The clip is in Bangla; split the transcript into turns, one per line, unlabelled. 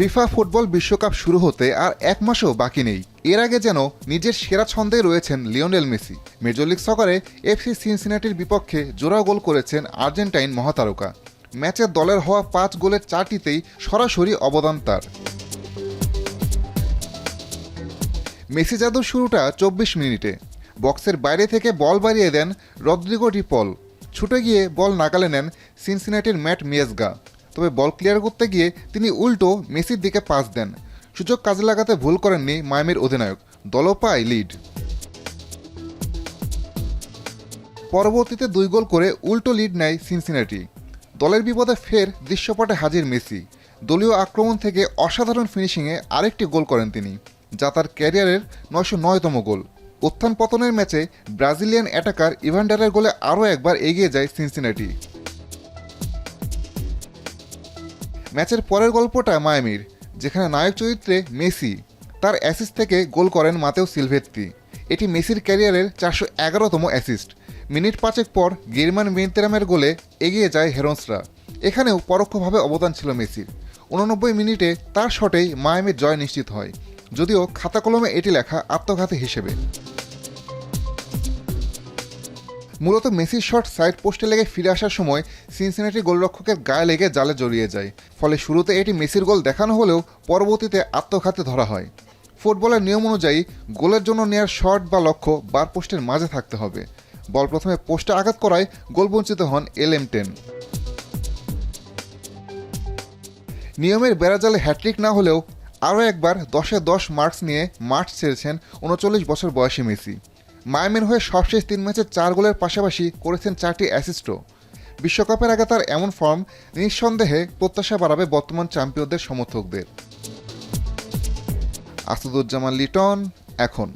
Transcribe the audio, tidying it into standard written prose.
ফিফা ফুটবল বিশ্বকাপ শুরু হতে আর এক মাসও বাকি নেই। এর আগে যেন নিজের সেরা ছন্দে রয়েছেন লিওনেল মেসি। মেজর লিগ সকারে এফসি সিনসিনাটির বিপক্ষে জোড়া গোল করেছেন আর্জেন্টাইন মহাতারকা। ম্যাচে দলের হওয়া 5 গোলের 4টিতেই সরাসরি অবদান তার। মেসি জাদুর শুরুটা 24 মিনিটে। বক্সের বাইরে থেকে বল বাড়িয়ে দেন রদ্রিগো ডি পল। ছুটে গিয়ে বল নাগালে নেন সিনসিনাটির ম্যাট মিয়েজগা। তবে বল ক্লিয়ার করতে গিয়ে তিনি উল্টো মেসির দিকে পাস দেন। সুযোগ কাজে লাগাতে ভুল করেননি মায়ামির অধিনায়ক। দলও পায় লিড। পরবর্তীতে 2 গোল করে উল্টো লিড নেয় সিনসিনাটি। দলের বিপদে ফের দৃশ্যপটে হাজির মেসি। দলীয় আক্রমণ থেকে অসাধারণ ফিনিশিংয়ে আরেকটি গোল করেন তিনি, যা তার ক্যারিয়ারের 909তম গোল। উত্থান পতনের ম্যাচে ব্রাজিলিয়ান অ্যাটাকার ইভান্ডারের গোলে আরও একবার এগিয়ে যায় সিনসিনাটি। ম্যাচের পরের গল্পটা মায়ামির, যেখানে নায়ক চরিত্রে মেসি। তার অ্যাসিস্ট থেকে গোল করেন মাতেও সিলভেত্রি। এটি মেসির ক্যারিয়ারের 411তম অ্যাসিস্ট। মিনিট 5 পর গিরমান বেনতেরামের গোলে এগিয়ে যায় হেরন্সরা। এখানেও পরোক্ষভাবে অবদান ছিল মেসির। 89 মিনিটে তার শটেই মায়ামির জয় নিশ্চিত হয়, যদিও খাতা কলমে এটি লেখা আত্মঘাতী হিসেবে। মূলত মেসির শট সাইড পোস্টে লেগে ফিরে আসার সময় সিনসিনাটি গোলরক্ষকের গায়ে লেগে জালে জড়িয়ে যায়। ফলে শুরুতে এটি মেসির গোল দেখানো হলেও পরবর্তীতে আত্মঘাতে ধরা হয়। ফুটবলের নিয়ম অনুযায়ী গোলের জন্য নেয়ার শট বা লক্ষ্য বার পোস্টের মাঝে থাকতে হবে। বল প্রথমে পোস্টে আঘাত করায় গোলবঞ্চিত হন LM10। নিয়মের বেড়াজালে হ্যাট্রিক না হলেও আরও একবার 10-এ 10 মার্কস নিয়ে মাঠ ছেড়েছেন 39 বছর বয়সী মেসি। মায়ামির হয়ে সবশেষ 3 ম্যাচে 4 গোলের পাশাপাশি করেছেন 4টি অ্যাসিস্টও। বিশ্বকাপের আগে তার এমন ফর্ম নিঃসন্দেহে প্রত্যাশা বাড়াবে বর্তমান চ্যাম্পিয়নদের সমর্থকদের। আসাদুজ্জামান লিটন, এখন।